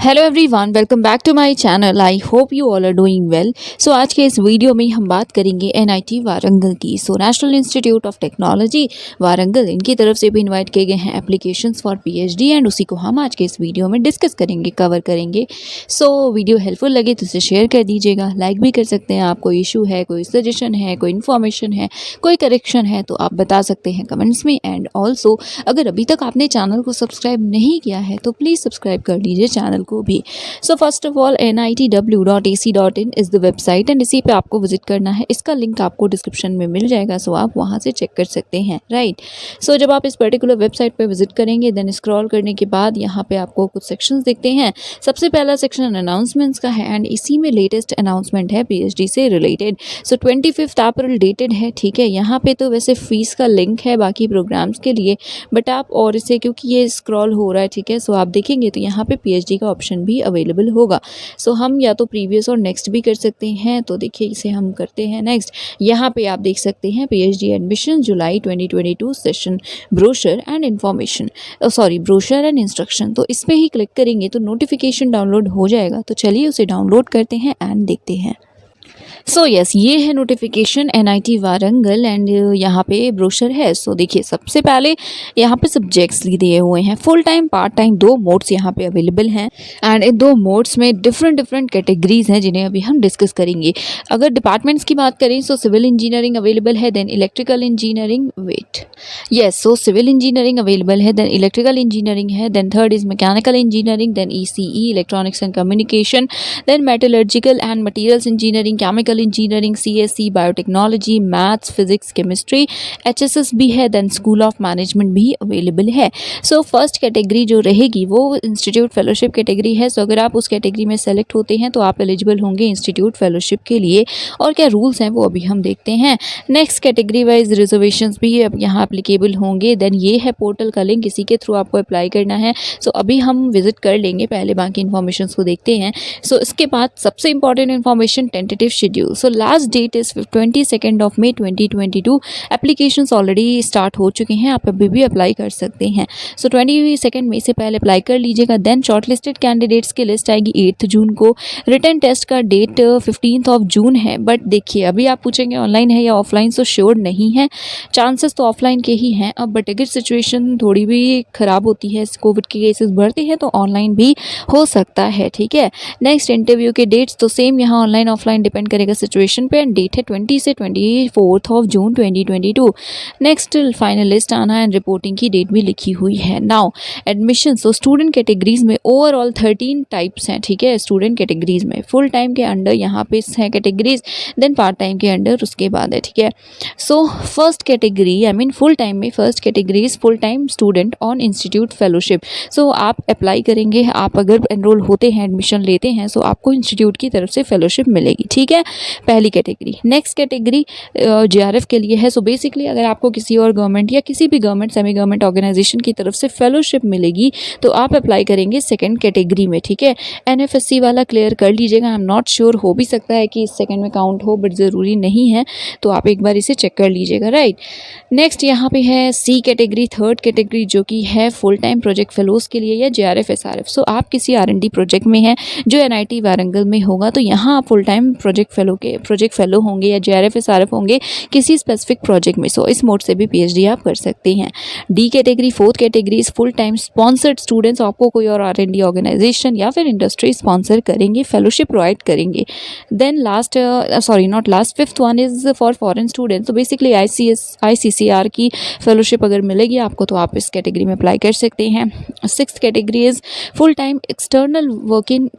Hello everyone, welcome back to my channel. I hope you all are doing well. So आज के इस video में हम बात करेंगे एनआईटी वारंगल की। So national institute of technology Warangal, इनकी तरफ से भी इनवाइट किए गए हैं एप्लीकेशंस फॉर पीएचडी एंड उसी को हम आज के इस वीडियो में डिस्कस करेंगे, कवर करेंगे। सो वीडियो हेल्पफुल लगे तो इसे शेयर कर दीजिएगा, लाइक भी कर सकते हैं। आप कोई इशू है, कोई सजेशन है, कोई इन्फॉर्मेशन है, कोई करेक्शन है तो आप बता सकते हैं कमेंट्स में। एंड ऑल्सो अगर अभी तक आपने चैनल को सब्सक्राइब नहीं किया है तो प्लीज़ सब्सक्राइब कर लीजिए चैनल को भी। So first of all nitw.ac.in is the website and इसी पे आपको विजिट करना है। इसका लिंक आपको डिस्क्रिप्शन में मिल जाएगा, सो आप वहाँ से चेक कर सकते हैं, राइट। सो जब आप इस पर्टिकुलर वेबसाइट पे विजिट करेंगे देन स्क्रॉल करने के बाद यहाँ पे आपको कुछ सेक्शंस दिखते हैं। सबसे पहला सेक्शन अनाउंसमेंट्स का है एंड इसी में लेटेस्ट अनाउंसमेंट है पीएचडी से रिलेटेड। सो 25 अप्रैल डेटेड है, ठीक है। यहाँ पे तो वैसे फीस का लिंक है बाकी प्रोग्राम्स के लिए, बट आप और इसे क्योंकि ये स्क्रॉल हो रहा है, ठीक है, सो आप देखेंगे तो यहाँ पे पीएचडी का ऑप्शन भी अवेलेबल होगा। सो हम या तो प्रीवियस और नेक्स्ट भी कर सकते हैं। तो देखिए इसे हम करते हैं नेक्स्ट। यहाँ पे आप देख सकते हैं PhD admission July 2022 session brochure and information, brochure and instruction. तो इस पर ही क्लिक करेंगे तो नोटिफिकेशन डाउनलोड हो जाएगा। तो चलिए उसे डाउनलोड करते हैं एंड देखते हैं। सो यस, ये है नोटिफिकेशन एनआईटी वारंगल एंड यहाँ पे ब्रोशर है। सो देखिए सबसे पहले यहाँ पे सब्जेक्ट्स दिए हुए हैं, फुल टाइम पार्ट टाइम, दो मोड्स यहाँ पे अवेलेबल हैं एंड इन दो मोड्स में डिफरेंट कैटेगरीज हैं जिन्हें अभी हम डिस्कस करेंगे। अगर डिपार्टमेंट्स की बात करें तो सिविल इंजीनियरिंग अवेलेबल है, then electrical engineering, so civil engineering available है, देन इलेक्ट्रिकल इंजीनियरिंग है, then third is mechanical engineering, then ECE electronics and communication, then metallurgical and materials engineering, chemical engineering, CSC, biotechnology, maths, physics, chemistry, HSS भी है, then school of management भी available है। So first category जो रहेगी वो institute fellowship category है। सो अगर आप उस कैटेगरी में सेलेक्ट होते हैं तो आप एलिजिबल होंगे इंस्टीट्यूट फेलोशिप के लिए। और क्या रूल्स हैं वो अभी हम देखते हैं। नेक्स्ट कैटेगरी वाइज रिजर्वेशंस भी अब यहाँ एप्लीकेबल होंगे। देन ये है पोर्टल का लिंक, इसी के थ्रू आपको अप्लाई करना है। सो अभी हम विजिट कर लेंगे, पहले बाकी इन्फॉर्मेशन को देखते हैं। सो इसके बाद सबसे important information, tentative schedule. So last date is 22 of May 2022। Applications already start हो चुके हैं, आप अभी भी अप्लाई कर सकते हैं। सो 22 मई से पहले अप्लाई कर लीजिएगा। देन शॉर्टलिस्टेड कैंडिडेट्स की लिस्ट आएगी 8 जून को। रिटन टेस्ट का डेट 15 ऑफ जून है। बट देखिए अभी आप पूछेंगे ऑनलाइन है या ऑफलाइन, सो श्योर नहीं है, चांसेस तो ऑफलाइन के ही हैं। अब बट अगर सिचुएशन थोड़ी भी ख़राब होती है, कोविड के केसेस बढ़ते हैं, तो ऑनलाइन भी हो सकता है, ठीक है। नेक्स्ट इंटरव्यू के डेट्स तो सेम यहाँ ऑनलाइन ऑफलाइन डिपेंड करेगा सिचुएशन पे एंड डेट है 20 से 24 of June 2022। Next final list आना एंड रिपोर्टिंग की डेट भी लिखी हुई है। Now admission, so student categories में ओवरऑल 13 टाइप्स हैं, ठीक है। स्टूडेंट कैटेगरीज में फुल टाइम के अंडर यहाँ पे है कैटेगरीज, देन पार्ट टाइम के अंडर उसके बाद है, ठीक है। So first category I mean full time में first category is full time student on institute fellowship. So आप अप्लाई करेंगे, आप अगर एनरोल होते हैं, एडमिशन लेते हैं, सो आपको इंस्टीट्यूट की तरफ से फेलोशिप मिलेगी, ठीक है, पहली कैटेगरी। नेक्स्ट कैटेगरी जेआरएफ के लिए है। सो बेसिकली अगर आपको किसी और गवर्नमेंट या किसी भी गवर्नमेंट सेमी गवर्नमेंट ऑर्गेनाइजेशन की तरफ से फेलोशिप मिलेगी तो आप अप्लाई करेंगे सेकंड कैटेगरी में, ठीक है। एनएफएससी वाला क्लियर कर लीजिएगा, आई एम नॉट श्योर, हो भी सकता है कि इस सेकंड में काउंट हो बट ज़रूरी नहीं है, तो आप एक बार इसे चेक कर लीजिएगा, राइट। नेक्स्ट यहाँ पे है सी कैटेगरी, थर्ड कैटेगरी, जो कि है फुल टाइम प्रोजेक्ट फेलोज के लिए या जेआरएफ एसआरएफ। सो आप किसी आरएनडी प्रोजेक्ट में हैं जो एनआईटी वारंगल में होगा तो यहाँ आप फुल टाइम प्रोजेक्ट फेलो होंगे या जेआरएफ एसआरएफ होंगे किसी स्पेसिफिक प्रोजेक्ट में। सो इस मोड से भी पीएचडी आप कर सकते हैं। D category, fourth category is full time sponsored students, आपको कोई और आरएनडी ऑर्गेनाइजेशन या फिर इंडस्ट्री स्पॉन्सर करेंगे, फेलोशिप प्रोवाइड करेंगे। Then last not last, fifth one is for foreign students. तो बेसिकली आईसीसीआर की फेलोशिप अगर मिलेगी आपको तो आप इस कैटेगरी में अप्लाई कर सकते हैं। Sixth category is full time external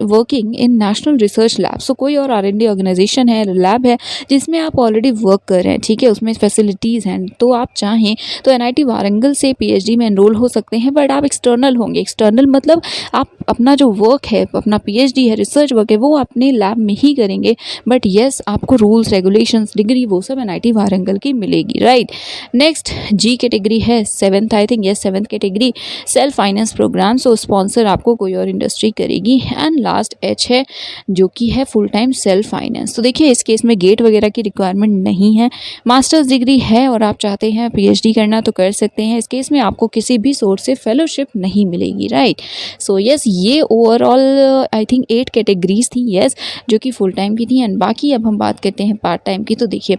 working in national research lab. So कोई और आरएनडी ऑर्गेनाइजेशन है, लैब है जिसमें आप ऑलरेडी वर्क कर रहे हैं, ठीक है, उसमें फैसिलिटीज़ हैं, तो आप चाहें तो एनआईटी वारंगल से पीएचडी में एनरोल हो सकते हैं, बट आप एक्सटर्नल होंगे। एक्सटर्नल मतलब आप अपना जो वर्क है, अपना पीएचडी है, रिसर्च वर्क है, वो अपने लैब में ही करेंगे, बट येस आपको रूल्स रेगुलेशंस डिग्री वो सब एनआईटी वारंगल की मिलेगी, राइट। नेक्स्ट जी कैटेगरी है, seventh I think, yes seventh category, self finance programme. So sponsor आपको कोई और इंडस्ट्री करेगी। एंड लास्ट एच है जो कि है फुल टाइम सेल्फ फाइनेंस। तो देखिए इस केस में गेट वगैरह की रिक्वायरमेंट नहीं है, मास्टर्स डिग्री है और आप चाहते हैं पीएचडी करना तो कर सकते हैं। इस केस में आपको किसी भी सोर्स से फेलोशिप नहीं मिलेगी, राइट। सो यस, ये ओवरऑल आई थिंक 8 कैटेगरीज थी, यस, जो कि फुल टाइम की थी। एंड बाकी अब हम बात करते हैं पार्ट टाइम की। तो देखिए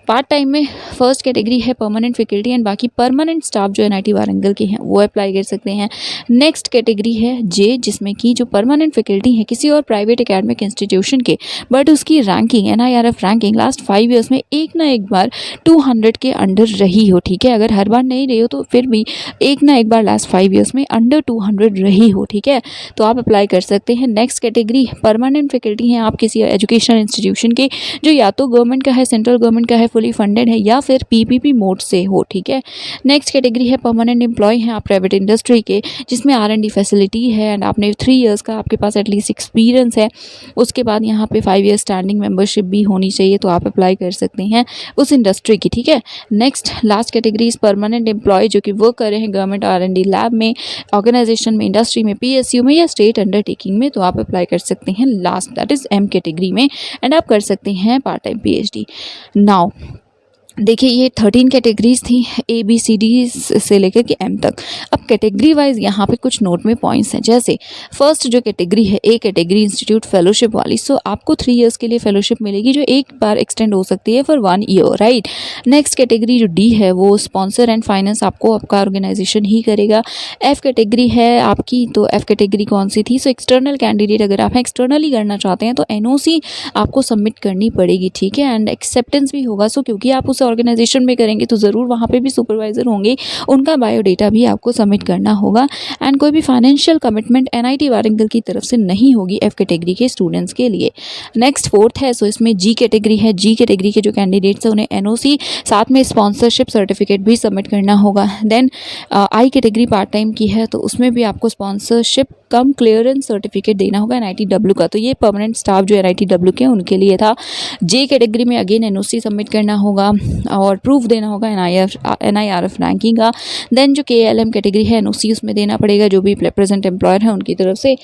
पार्ट टाइम में फर्स्ट कैटेगरी है परमानेंट फैकल्टी एंड बाकी परमानेंट स्टाफ जो एनआईटी वारंगल के हैं वो अप्लाई कर सकते हैं। नेक्स्ट कैटेगरी है जे, जिसमें कि जो परमानेंट फैकल्टी है किसी और प्राइवेट एकेडमिक इंस्टीट्यूशन के, बट उसकी ranking NIRF ranking last 5 years में एक ना एक बार 200 के अंडर रही हो, ठीक है। अगर हर बार नहीं रही हो तो फिर भी एक ना एक बार लास्ट 5 ईयर्स में अंडर 200 रही हो, ठीक है, तो आप अप्लाई कर सकते हैं। नेक्स्ट कैटेगरी परमानेंट फैकल्टी हैं आप किसी एजुकेशन इंस्टीट्यूशन के जो या तो गवर्नमेंट का है, सेंट्रल गवर्नमेंट का है, फुली फंडेड है, या फिर PPP मोड से हो, ठीक है। नेक्स्ट कैटेगरी है परमानेंट एम्प्लॉय हैं आप प्राइवेट इंडस्ट्री के, जिसमें R&D फैसिलिटी है एंड आपने 3 ईयर्स का आपके पास एटलीस्ट एक्सपीरियंस है। उसके बाद यहाँ पे 5 ईयर स्टैंडिंग मेंबरशिप भी होनी चाहिए, तो आप अप्लाई कर सकते हैं उस इंडस्ट्री की, ठीक है। Next last category is permanent employ जो कि वर्क कर रहे हैं गवर्नमेंट R&D लैब में, ऑर्गेनाइजेशन में, इंडस्ट्री में, PSU में या स्टेट अंडरटेकिंग में, तो आप अप्लाई कर सकते हैं last that is M category में एंड आप कर सकते हैं पार्ट टाइम PhD। नाउ देखिए ये 13 कैटेगरीज थी ABCD से लेकर के M तक। अब कैटेगरी वाइज यहाँ पे कुछ नोट में पॉइंट्स हैं, जैसे फर्स्ट जो कैटेगरी है A कैटेगरी इंस्टीट्यूट फेलोशिप वाली, सो आपको 3 इयर्स के लिए फेलोशिप मिलेगी जो एक बार एक्सटेंड हो सकती है for 1 year, right. Next category जो D है वो स्पॉन्सर एंड फाइनेंस आपको आपका ऑर्गेनाइजेशन ही करेगा। F कैटेगरी है आपकी, तो F कैटेगरी कौन सी थी, सो एक्सटर्नल कैंडिडेट, अगर आप एक्सटर्नली करना चाहते हैं तो NOC आपको सबमिट करनी पड़ेगी, ठीक है, एंड एक्सेप्टेंस भी होगा। सो क्योंकि आप उस ऑर्गेनाइजेशन में करेंगे तो ज़रूर वहाँ पे भी सुपरवाइज़र होंगे, उनका बायोडेटा भी आपको सबमिट करना होगा। एंड कोई भी फाइनेंशियल कमिटमेंट NIT वारंगल की तरफ से नहीं होगी F कैटेगरी के स्टूडेंट्स के लिए। नेक्स्ट फोर्थ है, सो इसमें G कैटेगरी है। G कैटेगरी के जो कैंडिडेट्स हैं उन्हें NOC साथ में स्पॉन्सरशिप सर्टिफिकेट भी सबमिट करना होगा। Then I category part time की है, तो उसमें भी आपको स्पॉन्सरशिप कम क्लियरेंस सर्टिफिकेट देना होगा NITW का, तो ये परमानेंट स्टाफ जो NITW के उनके लिए था। J कैटेगरी में अगेन NOC सबमिट करना होगा और प्रूफ देना होगा NIRF रैंकिंग का। देन जो KLM कैटेगरी है NOC उसमें देना पड़ेगा जो भी प्रेजेंट एम्प्लॉयर है उनकी तरफ से।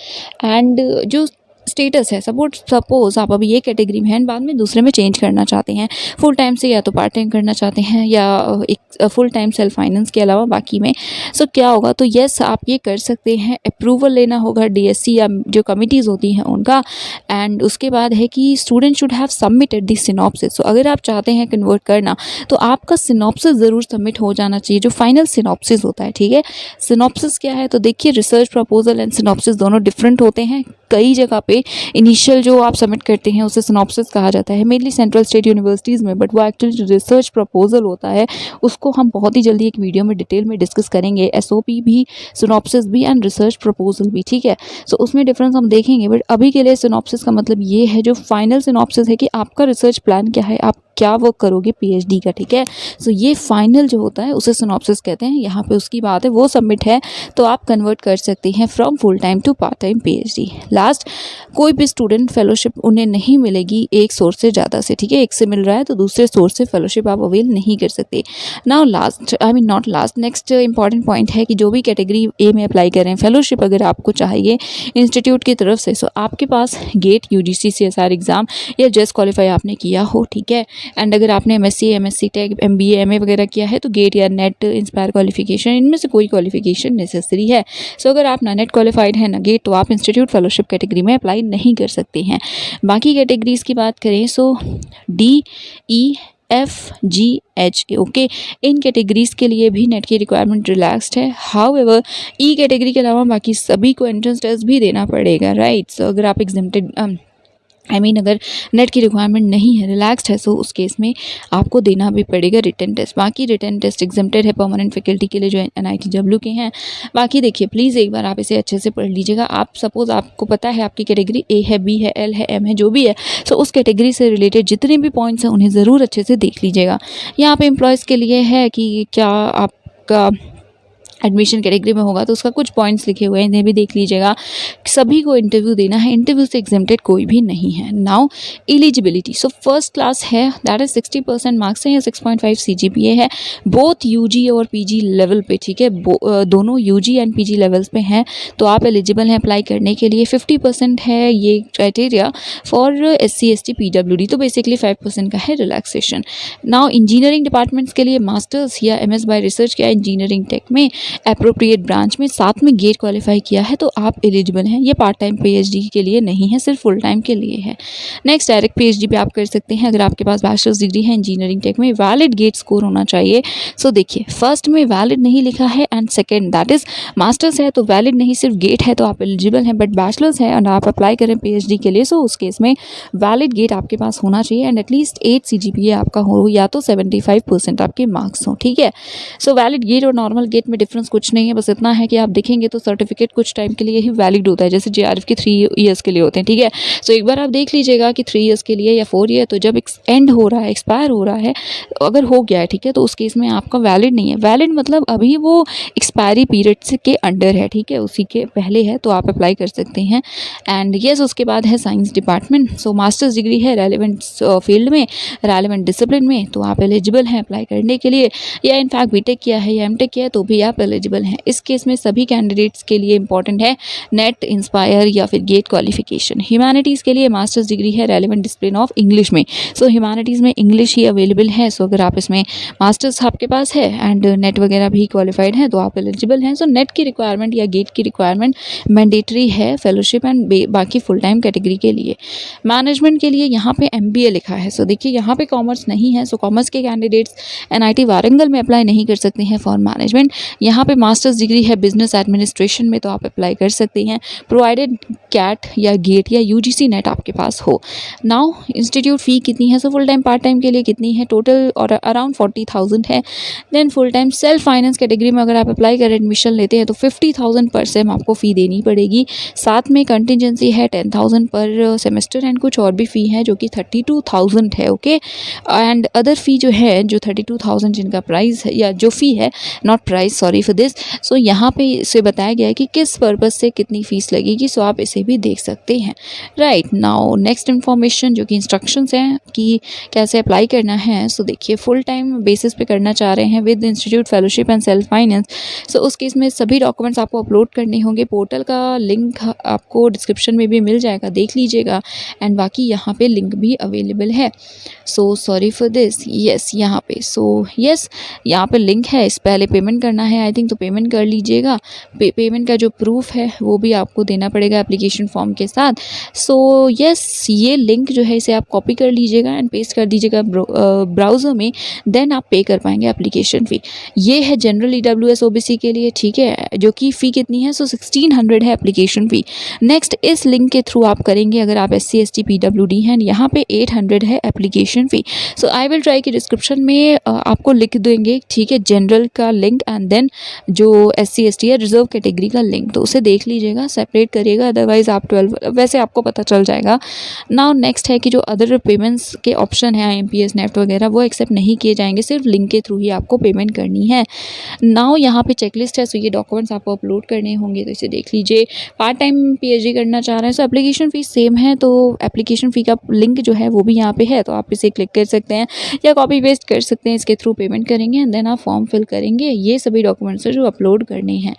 एंड जो स्टेटस है, सपोज आप अभी ये कैटेगरी में हैं, बाद में दूसरे में चेंज करना चाहते हैं, फुल टाइम से या तो पार्ट टाइम करना चाहते हैं या एक फुल टाइम सेल्फ फाइनेंस के अलावा बाकी में, सो क्या होगा, तो यस आप ये कर सकते हैं। अप्रूवल लेना होगा DSC या जो कमिटीज़ होती हैं उनका। एंड उसके बाद है कि student should have submitted the synopsis, so अगर आप चाहते हैं कन्वर्ट करना तो आपका सिनॉप्सिस ज़रूर सबमिट हो जाना चाहिए, जो फाइनल सिनॉप्सिस होता है, ठीक है। सिनॉप्सिस क्या है, तो देखिए रिसर्च प्रपोजल एंड सिनॉप्सिस दोनों डिफरेंट होते हैं। कई जगह पे इनिशियल जो आप सबमिट करते हैं उसे सिनॉप्सिस कहा जाता है, मेनली सेंट्रल स्टेट यूनिवर्सिटीज़ में, बट वो एक्चुअली जो रिसर्च प्रपोजल होता है उसको हम बहुत ही जल्दी एक वीडियो में डिटेल में डिस्कस करेंगे, SOP भी, सिनॉप्सिस भी एंड रिसर्च प्रपोजल भी, ठीक है। सो उसमें डिफरेंस हम देखेंगे, बट अभी के लिए सिनॉप्सिस का मतलब ये है, जो फाइनल सिनॉप्सिस है कि आपका रिसर्च प्लान क्या है, आप क्या वर्क करोगे PhD का, ठीक है। सो ये फाइनल जो होता है उसे सिनॉप्सिस कहते हैं। यहाँ पे उसकी बात है, वो सबमिट है तो आप कन्वर्ट कर सकते हैं from full time to part time PhD। Last, कोई भी स्टूडेंट फेलोशिप उन्हें नहीं मिलेगी एक सोर्स से ज़्यादा से, ठीक है, एक से मिल रहा है तो दूसरे सोर्स से फेलोशिप आप अवेल नहीं कर सकते। Now last, not last, next important point है कि जो भी कैटेगरी A में अप्लाई कर रहे हैं फेलोशिप अगर आपको चाहिए इंस्टीट्यूट की तरफ से, सो आपके पास गेट UGC CSR एग्ज़ाम या जस्ट क्वालिफाई आपने किया हो, ठीक है। एंड अगर आपने MSc MSc tech MBA MA वगैरह किया है तो गेट या नेट इंस्पायर क्वालिफिकेशन, इनमें से कोई क्वालिफिकेशन नेसेसरी है। सो अगर आप ना नेट क्वालिफाइड हैं ना गेट, तो आप इंस्टीट्यूट फेलोशिप कैटेगरी में अप्लाई नहीं कर सकते हैं। बाकी कैटेगरीज़ की बात करें so D E F G H, okay, इन कैटेगरीज़ के लिए भी नेट की रिक्वायरमेंट रिलैक्स्ड है। हाउएवर E कैटेगरी के अलावा बाकी सभी को एंट्रेंस टेस्ट भी देना पड़ेगा, राइट। सो अगर आप एग्जेम्प्टेड अगर नेट की रिक्वायरमेंट नहीं है, रिलैक्स्ड है, सो उस केस में आपको देना भी पड़ेगा रिटन टेस्ट। बाकी रिटन टेस्ट एग्जेम्प्टेड है परमानेंट फैकल्टी के लिए जो NITW के हैं। बाकी देखिए प्लीज़ एक बार आप इसे अच्छे से पढ़ लीजिएगा। आप सपोज आपको पता है आपकी कैटेगरी A है, B है, L है, M है, जो भी है, सो उस कैटेगरी से रिलेटेड जितने भी पॉइंट्स हैं उन्हें ज़रूर अच्छे से देख लीजिएगा। यहाँ पे एम्प्लॉयज़ के लिए है कि क्या आपका एडमिशन कैटेगरी में होगा तो उसका कुछ पॉइंट्स लिखे हुए हैं, इन्हें भी देख लीजिएगा। सभी को इंटरव्यू देना है, इंटरव्यू से एग्जेम्प्टेड कोई भी नहीं है। Now eligibility, so first class है, दैट इज 60% मार्क्स हैं या 6.5 CGPA है, बोथ यूजी और पीजी लेवल पे, ठीक है, दोनों यूजी एंड पीजी लेवल्स पे हैं तो आप एलिजिबल हैं अप्लाई करने के लिए। 50% है ये criteria for SC ST PWD, तो बेसिकली 5% का है रिलैक्सेशन। नाउ इंजीनियरिंग डिपार्टमेंट्स के लिए मास्टर्स या MS बाय रिसर्च किया इंजीनियरिंग टेक में अप्रोप्रिएट ब्रांच में, साथ में गेट क्वालिफाई किया है तो आप एलिजिबल हैं। ये पार्ट टाइम PhD के लिए नहीं है, सिर्फ फुल टाइम के लिए है। नेक्स्ट डायरेक्ट PhD पे आप कर सकते हैं अगर आपके पास बैचलर्स डिग्री है इंजीनियरिंग टेक में। वैलिड गेट स्कोर होना चाहिए। सो देखिए, फर्स्ट में वैलिड नहीं लिखा है and second that is masters है तो वैलिड नहीं, सिर्फ गेट है तो आप एलिजिबल हैं, बट बैचलर्स है और आप अप्लाई करें PhD के लिए, सो उस केस में वैलिड गेट आपके पास होना चाहिए एंड एटलीस्ट 8 CGPA आपका हो या तो 75% आपके मार्क्स हो, ठीक है। सो वैलिड गेट और नॉर्मल गेट में डिफरेंस कुछ नहीं है, बस इतना है कि आप देखेंगे तो सर्टिफिकेट कुछ टाइम के लिए ही वैलिड होता है, जैसे JRF के 3 ईयर्स के लिए होते हैं, ठीक है। सो एक बार आप देख लीजिएगा कि 3 ईयर्स के लिए या 4 ईयर, तो जब एंड हो रहा है, एक्सपायर हो रहा है, अगर हो गया है, ठीक है, तो उस केस में आपका वैलिड नहीं है। वैलिड मतलब अभी वो एक्सपायरी पीरियड के अंडर है, ठीक है, उसी के पहले है तो आप अप्लाई कर सकते हैं। एंड येस, उसके बाद है साइंस डिपार्टमेंट। सो मास्टर्स डिग्री है रेलिवेंट फील्ड में, रेलिवेंट डिसिप्लिन में, तो आप एलिजिबल हैं अप्लाई करने के लिए, या इनफैक्ट बीटेक किया है या एमटेक किया है तो भी आप एलिजिबल हैं। इस केस में सभी कैंडिडेट्स के लिए इंपॉर्टेंट है नेट, इंस्पायर या फिर गेट क्वालिफिकेशन। ह्यूमैनिटीज़ के लिए मास्टर्स डिग्री है रेलिवेंट डिसिप्लिन ऑफ इंग्लिश में, सो ह्यूमैनिटीज़ में इंग्लिश ही अवेलेबल है। सो अगर आप इसमें मास्टर्स आपके पास है एंड नेट वगैरह भी क्वालिफाइड है तो आप एलिजिबल हैं। सो नेट की रिक्वायरमेंट या गेट की रिक्वायरमेंट मैंडेटरी है फेलोशिप एंड बाकी फुल टाइम कैटेगरी के लिए। मैनेजमेंट के लिए यहाँ पे MBA लिखा है। सो देखिए, यहाँ पे कॉमर्स नहीं है, सो कॉमर्स के कैंडिडेट्स NIT वारंगल में अप्लाई नहीं कर सकते हैं फॉर मैनेजमेंट। यहाँ पे मास्टर्स डिग्री है बिजनेस एडमिनिस्ट्रेशन में तो आप अप्लाई कर सकते हैं, प्रोवाइडेड कैट या गेट या UGC नेट आपके पास हो। नाउ इंस्टीट्यूट फ़ी कितनी है, so full time part time के लिए कितनी है, टोटल और अराउंड 40,000 है। Then full time self finance category में अगर आप अप्लाई कर एडमिशन लेते हैं तो 50,000 पर सेम आपको फ़ी देनी पड़ेगी। साथ में कंटिजेंसी है 10,000 पर सेमेस्टर एंड कुछ और भी फ़ी है जो कि 32,000 है, ओके। एंड अदर फ़ी जो है, जो 32,000 जिनका प्राइस है या जो फ़ी है, not price, sorry for this. So यहाँ पे इसे बताया गया है कि किस पर्पज़ से कितनी फ़ीस लगेगी, सो आप इसे भी देख सकते हैं। राइट नाउ नेक्स्ट इन्फॉर्मेशन जो कि इंस्ट्रक्शंस हैं कि कैसे अप्लाई करना है। सो देखिए, फुल टाइम बेसिस पे करना चाह रहे हैं with institute fellowship and self finance, so उस केस में सभी डॉक्यूमेंट्स आपको अपलोड करने होंगे। पोर्टल का लिंक आपको डिस्क्रिप्शन में भी मिल जाएगा, देख लीजिएगा। एंड बाकी यहाँ पे लिंक भी अवेलेबल है। So sorry for this, yes यहाँ पे, सो येस यहाँ पे लिंक है। इस पहले पेमेंट करना है आई थिंक, तो पेमेंट कर लीजिएगा। पेमेंट का जो प्रूफ है वो भी आपको देना पड़ेगा एप्लीकेशन फॉर्म के साथ। सो येस, ये लिंक जो है इसे आप कॉपी कर लीजिएगा एंड पेस्ट कर दीजिएगा ब्राउज़र में, देन आप पे कर पाएंगे एप्लीकेशन फ़ी। ये है जनरल EWS OBC के लिए, ठीक है, जो कि फ़ी कितनी है, सो 1600 है एप्लीकेशन फ़ी। नेक्स्ट इस लिंक के थ्रू आप करेंगे अगर आप SC ST PWD हैं, यहाँ पे 800 है application fee. So I will try कि डिस्क्रिप्शन में आपको लिख देंगे, ठीक है, जनरल का लिंक एंड देन जो SC ST है रिजर्व कैटेगरी का लिंक, तो उसे देख लीजिएगा, सेपरेट करिएगा, अदरवाइज आप 12 वैसे आपको पता चल जाएगा। नाउ नेक्स्ट है कि जो अदर पेमेंट्स के ऑप्शन है IMPS नेफ्ट वगैरह वो एक्सेप्ट नहीं किए जाएंगे, सिर्फ लिंक के थ्रू ही आपको पेमेंट करनी है। नाउ यहाँ पे चेकलिस्ट है, सो ये डॉक्यूमेंट्स आपको अपलोड करने होंगे, तो इसे देख लीजिए। पार्ट टाइम PhD करना चाह रहे हैं, सो एप्लीकेशन फ़ीस सेम है, तो एप्लीकेशन फ़ी का लिंक जो है वो भी यहाँ पे है, तो आप इसे क्लिक कर सकते हैं या कॉपी पेस्ट कर सकते हैं, इसके थ्रू पेमेंट करेंगे एंड देन आप फॉर्म फिल करेंगे। ये सभी डॉक्यूमेंट्स है जो अपलोड करने हैं।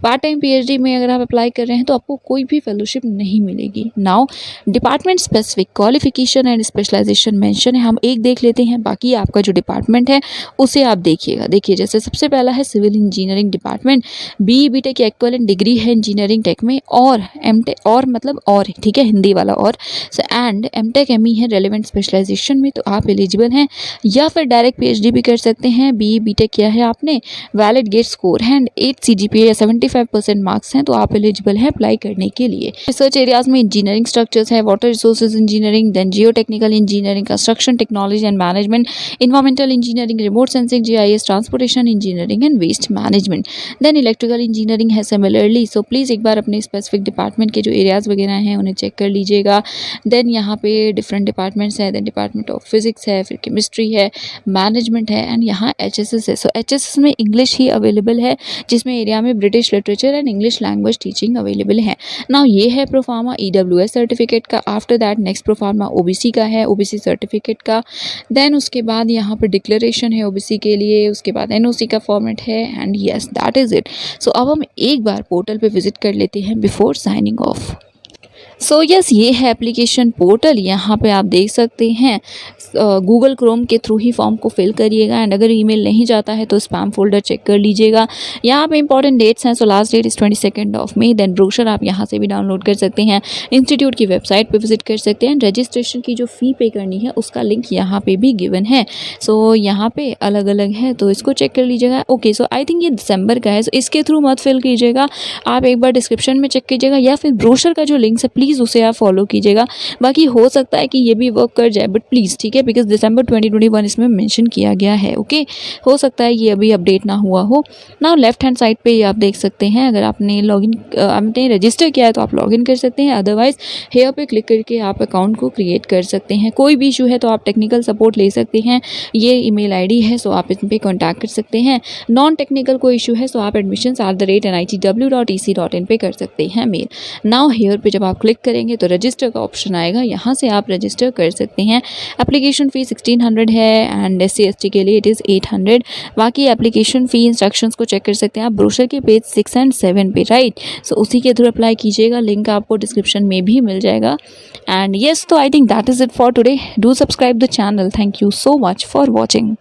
पार्ट टाइम PhD में अगर आप अप्लाई कर रहे हैं तो आपको कोई भी फेलोशिप नहीं मिलेगी। Now department specific qualification and specialisation mention है, हम एक देख लेते हैं, बाकी आपका जो डिपार्टमेंट है उसे आप देखिएगा। देखिए, जैसे सबसे पहला है civil engineering department, BE BTech equivalent degree है इंजीनियरिंग टेक में, और MTech और मतलब और, ठीक है, हिंदी वाला और, एंड MTech ME है रेलिवेंट स्पेशलाइजेशन में, तो आप एलिजिबल हैं। या फिर डायरेक्ट PhD भी कर सकते हैं। BE BTech किया है आपने, वैलिड गेट स्कोर है एंड 8 CGPA या 75% मार्क्स हैं, तो आप एलिजिबल हैं अप्लाई करने के लिए। रिसर्च एरियाज में इंजीनियरिंग स्ट्रक्चर्स है, water resources engineering, then geotechnical engineering, construction technology and management, environmental engineering, remote sensing, GIS, transportation engineering and waste management, then electrical engineering है सिमिलरली। सो प्लीज़ एक बार अपने specific department के जो areas वगैरह हैं उन्हें चेक कर लीजिएगा। देन यहाँ पे डिफरेंट डिपार्टमेंट्स हैं, देन डिपार्टमेंट ऑफ फिजिक्स है, फिर केमिस्ट्री है, मैनेजमेंट है एंड यहाँ HSS है। सो HSS में इंग्लिश ही अवेलेबल अवेलेबल है, जिसमें एरिया में British literature and English language teaching available है। नाउ ये है प्रोफार्मा EWS सर्टिफिकेट का। After that next proforma OBC का है, OBC सर्टिफिकेट का। देन उसके बाद यहाँ पर डिक्लेरेशन है OBC के लिए, उसके बाद NOC का फॉर्मेट है and yes that is it. So अब हम एक बार पोर्टल पे विजिट कर लेते हैं before signing off. So yes ये है एप्लीकेशन पोर्टल। यहाँ पे आप देख सकते हैं गूगल क्रोम के थ्रू ही फॉर्म को फिल करिएगा एंड अगर ईमेल नहीं जाता है तो स्पैम फोल्डर चेक कर लीजिएगा। यहाँ पे इंपॉर्टेंट डेट्स हैं। So last date is 22 May. Then brochure आप यहाँ से भी डाउनलोड कर सकते हैं, इंस्टीट्यूट की वेबसाइट पे विजिट कर सकते हैं। रजिस्ट्रेशन की जो फ़ी पे करनी है उसका लिंक यहाँ पे भी गिवन है। सो यहाँ पे अलग अलग है तो इसको चेक कर लीजिएगा। ओके सो आई थिंक ये दिसंबर का है, सो इसके थ्रू मत फिल कीजिएगा, आप एक बार डिस्क्रिप्शन में चेक कीजिएगा या फिर ब्रोशर का जो लिंक है प्लीज़ उसे आप फॉलो कीजिएगा। बाकी हो सकता है कि ये भी वर्क कर जाए बट प्लीज़ ठीक है, बिकॉज दिसंबर 2021 इसमें मेंशन किया गया है। ओके हो सकता है ये अभी अपडेट ना हुआ हो। नाउ लेफ्ट हैंड साइड पे आप देख सकते हैं, अगर आपने आपने रजिस्टर किया है तो आप लॉगिन कर सकते हैं, अदरवाइज हेयर पे क्लिक करके आप अकाउंट को क्रिएट कर सकते हैं। कोई भी इशू है तो आप टेक्निकल सपोर्ट ले सकते हैं, ये ईमेल आईडी है सो आप इस पर कॉन्टैक्ट कर सकते हैं। नॉन टेक्निकल कोई इशू है तो आप admissions@nitw.ec.in पे कर सकते हैं मेल। नाउ हेयर पे जब आप क्लिक करेंगे तो रजिस्टर का ऑप्शन आएगा, यहाँ से आप रजिस्टर कर सकते हैं। एप्लीकेशन फ़ी 1600 है एंड SC/ST के लिए इट इज़ 800। बाकी एप्लीकेशन फ़ी इंस्ट्रक्शंस को चेक कर सकते हैं आप ब्रोशर के पेज 6 एंड 7 पे, राइट। सो उसी के थ्रू अप्लाई कीजिएगा, लिंक आपको डिस्क्रिप्शन में भी मिल जाएगा। एंड येस तो I think that is it for today. Do subscribe the channel. Thank you so much for watching.